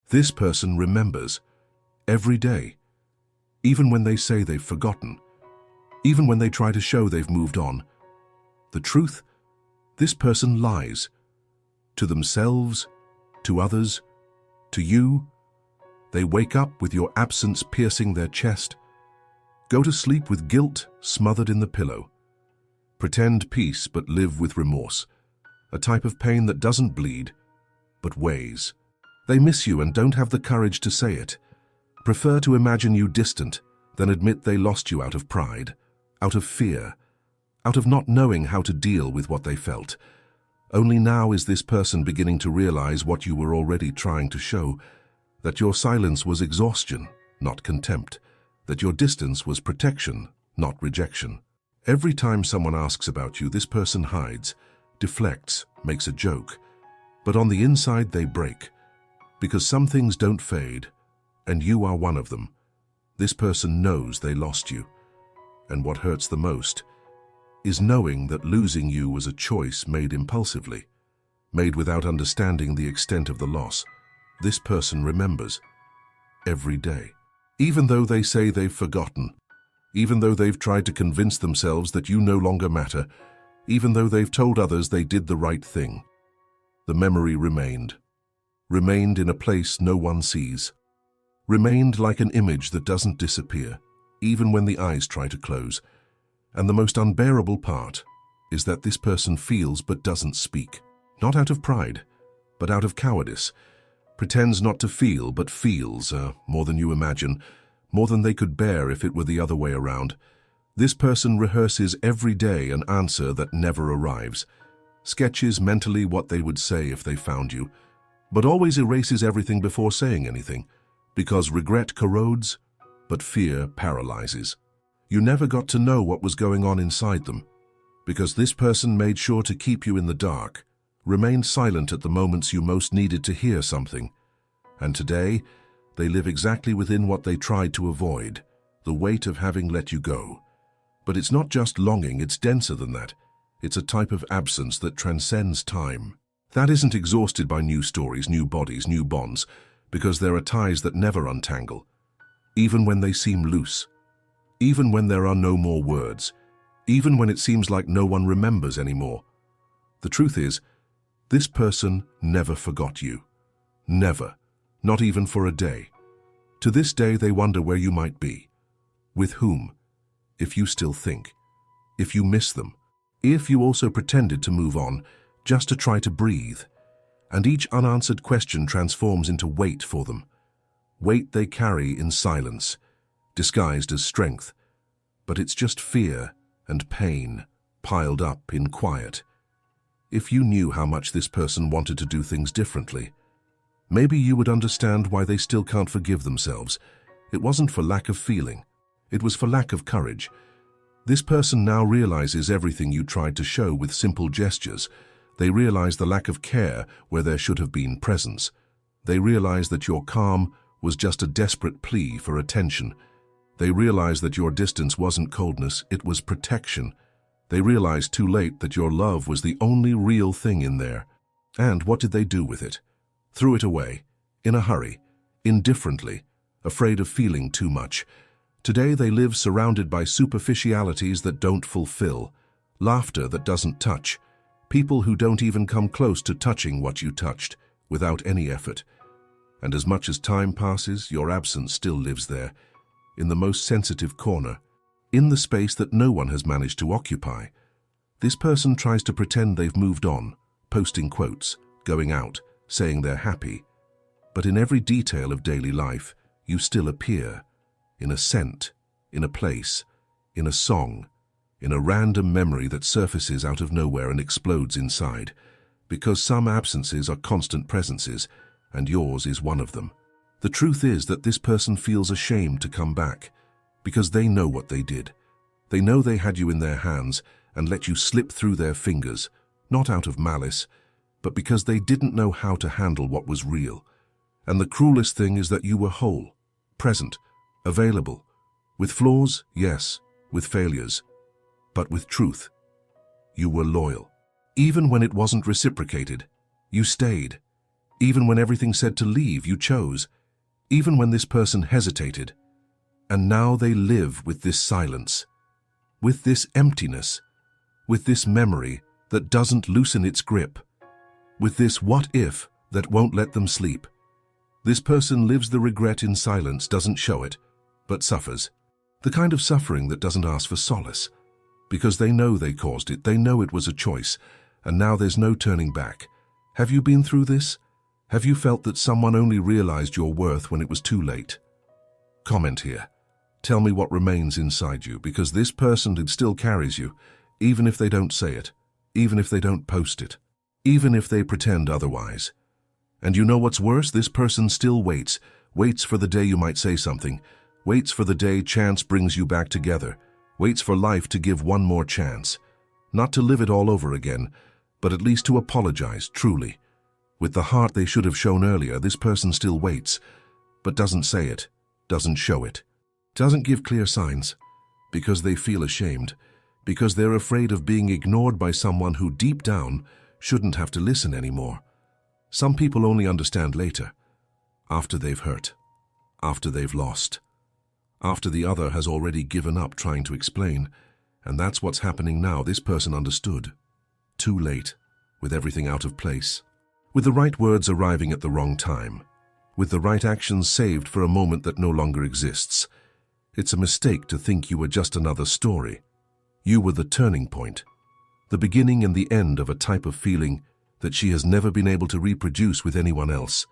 This person remembers every day, even when they say they've forgotten, even when they try to show they've moved on. The truth, this person lies. To themselves, to others, to you. They wake up with your absence piercing their chest, go to sleep with guilt smothered in the pillow. Pretend peace but live with remorse, a type of pain that doesn't bleed, but weighs. They miss you and don't have the courage to say it. Prefer to imagine you distant than admit they lost you out of pride, out of fear, out of not knowing how to deal with what they felt. Only now is this person beginning to realize what you were already trying to show, that your silence was exhaustion, not contempt, that your distance was protection, not rejection. Every time someone asks about you, this person hides, deflects, makes a joke. But on the inside they break, because some things don't fade, and you are one of them. This person knows they lost you, and what hurts the most is knowing that losing you was a choice made impulsively, made without understanding the extent of the loss. This person remembers every day, even though they say they've forgotten, even though they've tried to convince themselves that you no longer matter, even though they've told others they did the right thing. The memory remained in a place no one sees, remained like an image that doesn't disappear, even when the eyes try to close. And the most unbearable part is that this person feels but doesn't speak, not out of pride, but out of cowardice. Pretends not to feel, but feels more than you imagine, more than they could bear if it were the other way around. This person rehearses every day an answer that never arrives, sketches mentally what they would say if they found you, but always erases everything before saying anything, because regret corrodes, but fear paralyzes. You never got to know what was going on inside them, because this person made sure to keep you in the dark, remained silent at the moments you most needed to hear something. And today, they live exactly within what they tried to avoid, the weight of having let you go. But it's not just longing, it's denser than that. It's a type of absence that transcends time. That isn't exhausted by new stories, new bodies, new bonds, because there are ties that never untangle, even when they seem loose, even when there are no more words, even when it seems like no one remembers anymore. The truth is, this person never forgot you. Never. Not even for a day. To this day they wonder where you might be. With whom? If you still think. If you miss them. If you also pretended to move on, just to try to breathe. And each unanswered question transforms into weight for them. Weight they carry in silence, disguised as strength. But it's just fear and pain piled up in quiet. If you knew how much this person wanted to do things differently, maybe you would understand why they still can't forgive themselves. It wasn't for lack of feeling. It was for lack of courage. This person now realizes everything you tried to show with simple gestures. They realize the lack of care where there should have been presence. They realize that your calm was just a desperate plea for attention. They realize that your distance wasn't coldness, it was protection. They realized too late that your love was the only real thing in there. And what did they do with it? Threw it away, in a hurry, indifferently, afraid of feeling too much. Today they live surrounded by superficialities that don't fulfill, laughter that doesn't touch, people who don't even come close to touching what you touched, without any effort. And as much as time passes, your absence still lives there, in the most sensitive corner, in the space that no one has managed to occupy. This person tries to pretend they've moved on, posting quotes, going out, saying they're happy. But in every detail of daily life, you still appear. In a scent, in a place, in a song, in a random memory that surfaces out of nowhere and explodes inside. Because some absences are constant presences, and yours is one of them. The truth is that this person feels ashamed to come back, because they know what they did. They know they had you in their hands and let you slip through their fingers, not out of malice, but because they didn't know how to handle what was real. And the cruelest thing is that you were whole, present, available, with flaws, yes, with failures, but with truth. You were loyal. Even when it wasn't reciprocated, you stayed. Even when everything said to leave, you chose. Even when this person hesitated. And now they live with this silence, with this emptiness, with this memory that doesn't loosen its grip, with this what if that won't let them sleep. This person lives the regret in silence, doesn't show it, but suffers. The kind of suffering that doesn't ask for solace, because they know they caused it, they know it was a choice, and now there's no turning back. Have you been through this? Have you felt that someone only realized your worth when it was too late? Comment here. Tell me what remains inside you, because this person still carries you, even if they don't say it, even if they don't post it, even if they pretend otherwise. And you know what's worse? This person still waits for the day you might say something, waits for the day chance brings you back together, waits for life to give one more chance. Not to live it all over again, but at least to apologize, truly. With the heart they should have shown earlier, this person still waits, but doesn't say it, doesn't show it, doesn't give clear signs, because they feel ashamed, because they're afraid of being ignored by someone who deep down shouldn't have to listen anymore. Some people only understand later, after they've hurt, after they've lost, after the other has already given up trying to explain, and that's what's happening now. This person understood. Too late, with everything out of place, with the right words arriving at the wrong time, with the right actions saved for a moment that no longer exists. It's a mistake to think you were just another story. You were the turning point, the beginning and the end of a type of feeling that she has never been able to reproduce with anyone else.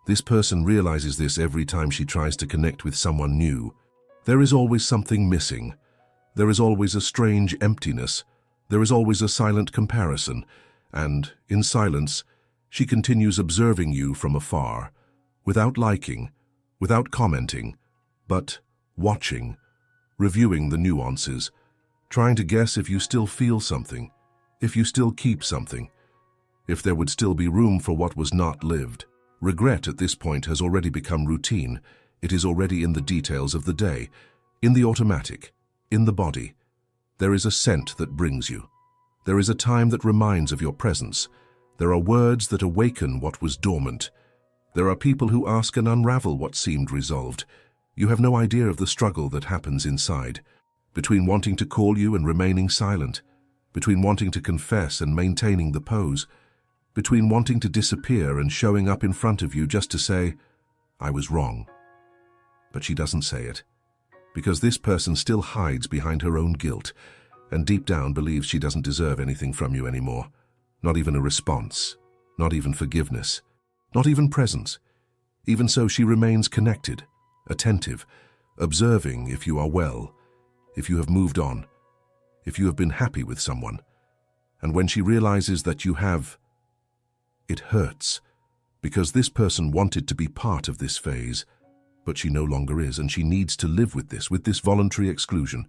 This person realizes this every time she tries to connect with someone new. There is always something missing. There is always a strange emptiness. There is always a silent comparison. And, in silence, she continues observing you from afar, without liking, without commenting, but watching, reviewing the nuances, trying to guess if you still feel something, if you still keep something, if there would still be room for what was not lived. Regret at this point has already become routine. It is already in the details of the day, in the automatic, in the body. There is a scent that brings you. There is a time that reminds of your presence. There are words that awaken what was dormant. There are people who ask and unravel what seemed resolved. You have no idea of the struggle that happens inside, between wanting to call you and remaining silent, between wanting to confess and maintaining the pose, between wanting to disappear and showing up in front of you just to say, I was wrong. But she doesn't say it, because this person still hides behind her own guilt, and deep down believes she doesn't deserve anything from you anymore. Not even a response, not even forgiveness, not even presence. Even so, she remains connected, attentive, observing if you are well, if you have moved on, if you have been happy with someone. And when she realizes that you have, it hurts, because this person wanted to be part of this phase, but she no longer is, and she needs to live with this voluntary exclusion,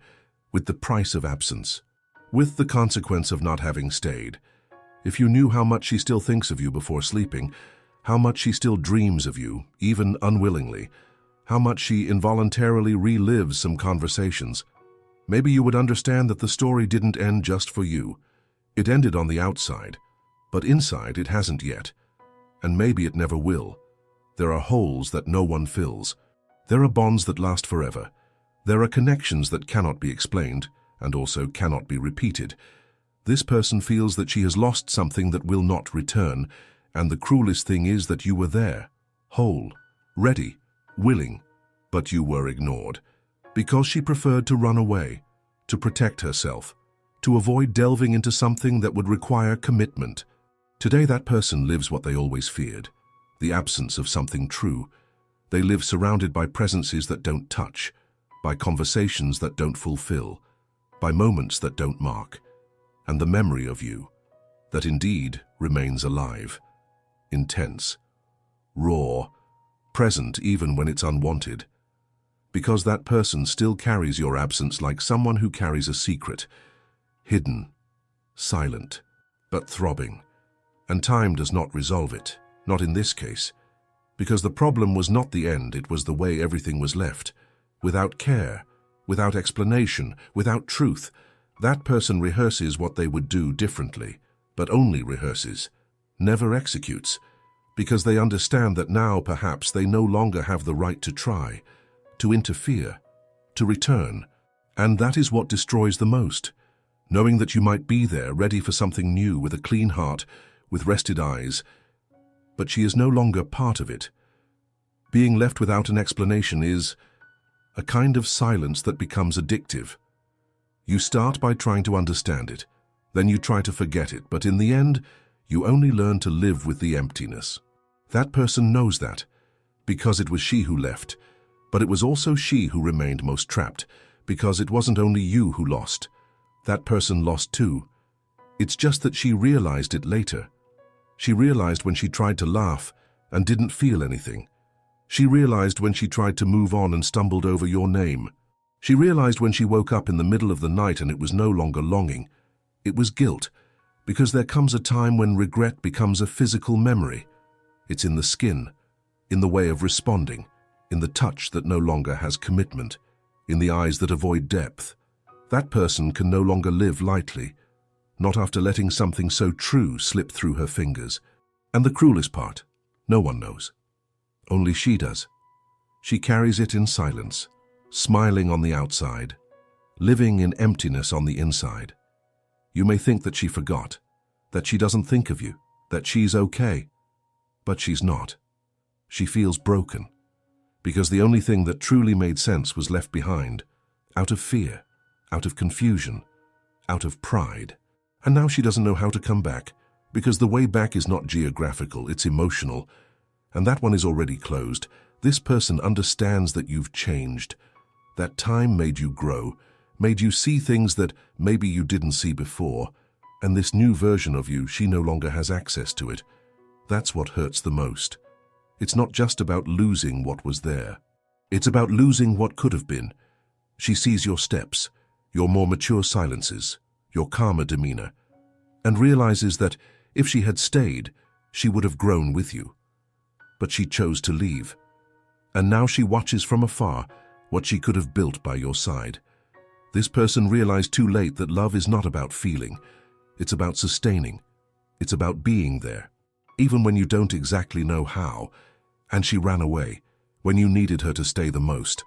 with the price of absence, with the consequence of not having stayed. If you knew how much she still thinks of you before sleeping, how much she still dreams of you, even unwillingly, how much she involuntarily relives some conversations, maybe you would understand that the story didn't end just for you. It ended on the outside, but inside it hasn't yet, and maybe it never will. There are holes that no one fills. There are bonds that last forever. There are connections that cannot be explained and also cannot be repeated. This person feels that she has lost something that will not return, and the cruelest thing is that you were there, whole, ready, willing, but you were ignored, because she preferred to run away, to protect herself, to avoid delving into something that would require commitment. Today that person lives what they always feared, the absence of something true. They live surrounded by presences that don't touch, by conversations that don't fulfill, by moments that don't mark, and the memory of you, that indeed remains alive, intense, raw, present even when it's unwanted, because that person still carries your absence like someone who carries a secret, hidden, silent, but throbbing. And time does not resolve it, not in this case, because the problem was not the end, it was the way everything was left, without care, without explanation, without truth. That person rehearses what they would do differently, but only rehearses, never executes, because they understand that now perhaps they no longer have the right to try, to interfere, to return. And that is what destroys the most, knowing that you might be there ready for something new with a clean heart, with rested eyes, but she is no longer part of it. Being left without an explanation is a kind of silence that becomes addictive. You start by trying to understand it, then you try to forget it, but in the end, you only learn to live with the emptiness. That person knows that, because it was she who left, but it was also she who remained most trapped, because it wasn't only you who lost. That person lost too. It's just that she realized it later. She realized when she tried to laugh and didn't feel anything. She realized when she tried to move on and stumbled over your name. She realized when she woke up in the middle of the night and it was no longer longing. It was guilt, because there comes a time when regret becomes a physical memory. It's in the skin, in the way of responding, in the touch that no longer has commitment, in the eyes that avoid depth. That person can no longer live lightly, not after letting something so true slip through her fingers. And the cruelest part, no one knows. Only she does. She carries it in silence, smiling on the outside, living in emptiness on the inside. You may think that she forgot, that she doesn't think of you, that she's okay, but she's not. She feels broken, because the only thing that truly made sense was left behind, out of fear, out of confusion, out of pride. And now she doesn't know how to come back, because the way back is not geographical, it's emotional, and that one is already closed. This person understands that you've changed, that time made you grow, made you see things that maybe you didn't see before, and this new version of you, she no longer has access to it. That's what hurts the most. It's not just about losing what was there. It's about losing what could have been. She sees your steps, your more mature silences, your calmer demeanor, and realizes that if she had stayed, she would have grown with you. But she chose to leave, and now she watches from afar what she could have built by your side. This person realized too late that love is not about feeling. It's about sustaining. It's about being there, even when you don't exactly know how. And she ran away when you needed her to stay the most.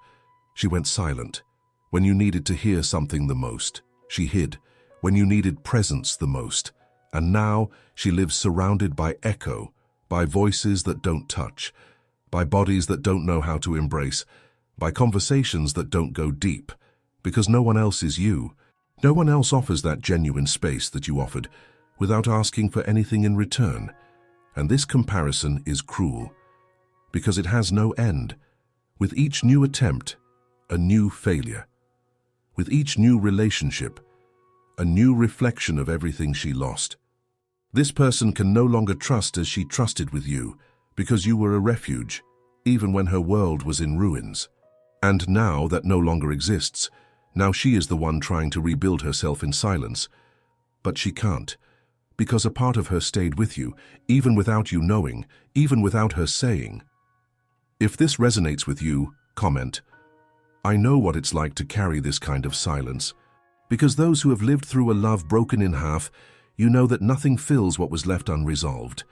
She went silent when you needed to hear something the most. She hid when you needed presence the most. And now she lives surrounded by echo, by voices that don't touch, by bodies that don't know how to embrace, by conversations that don't go deep, because no one else is you. No one else offers that genuine space that you offered, without asking for anything in return. And this comparison is cruel, because it has no end. With each new attempt, a new failure. With each new relationship, a new reflection of everything she lost. This person can no longer trust as she trusted with you, because you were a refuge, even when her world was in ruins. And now that no longer exists, now she is the one trying to rebuild herself in silence. But she can't, because a part of her stayed with you, even without you knowing, even without her saying. If this resonates with you, comment, "I know what it's like to carry this kind of silence." Because those who have lived through a love broken in half, you know that nothing fills what was left unresolved.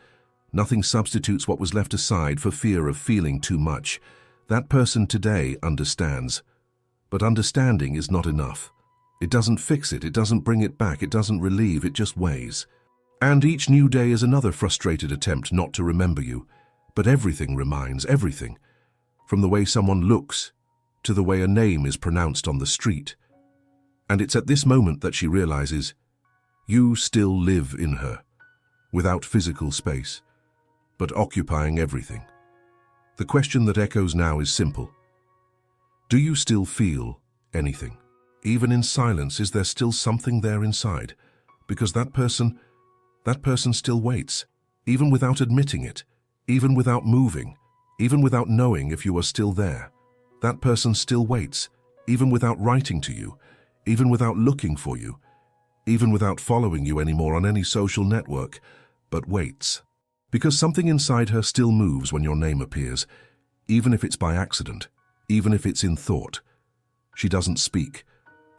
Nothing substitutes what was left aside for fear of feeling too much. That person today understands. But understanding is not enough. It doesn't fix it, it doesn't bring it back, it doesn't relieve, it just weighs. And each new day is another frustrated attempt not to remember you. But everything reminds, everything. From the way someone looks, to the way a name is pronounced on the street. And it's at this moment that she realizes, you still live in her, without physical space, but occupying everything. The question that echoes now is simple. Do you still feel anything? Even in silence, is there still something there inside? Because that person still waits, even without admitting it, even without moving, even without knowing if you are still there. That person still waits, even without writing to you, even without looking for you, even without following you anymore on any social network, but waits. Because something inside her still moves when your name appears, even if it's by accident, even if it's in thought. She doesn't speak,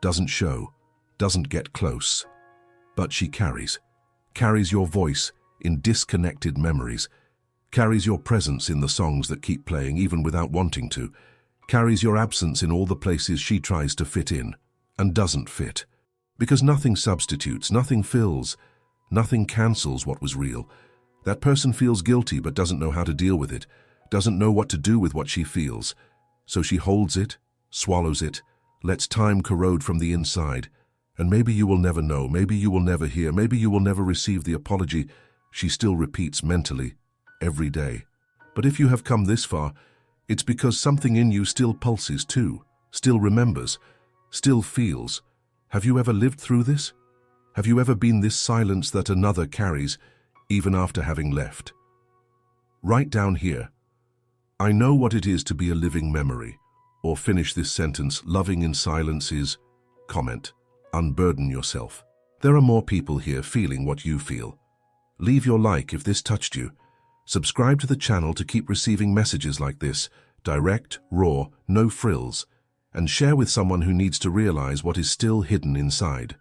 doesn't show, doesn't get close, but she carries your voice in disconnected memories, carries your presence in the songs that keep playing even without wanting to, carries your absence in all the places she tries to fit in and doesn't fit. Because nothing substitutes, nothing fills, nothing cancels what was real. That person feels guilty but doesn't know how to deal with it, doesn't know what to do with what she feels. So she holds it, swallows it, lets time corrode from the inside. And maybe you will never know, maybe you will never hear, maybe you will never receive the apology she still repeats mentally every day. But if you have come this far, it's because something in you still pulses too, still remembers, still feels. Have you ever lived through this? Have you ever been this silence that another carries, even after having left? Write down here, I know what it is to be a living memory. Or finish this sentence, loving in silence is, comment, unburden yourself. There are more people here feeling what you feel. Leave your like if this touched you. Subscribe to the channel to keep receiving messages like this, direct, raw, no frills, and share with someone who needs to realize what is still hidden inside.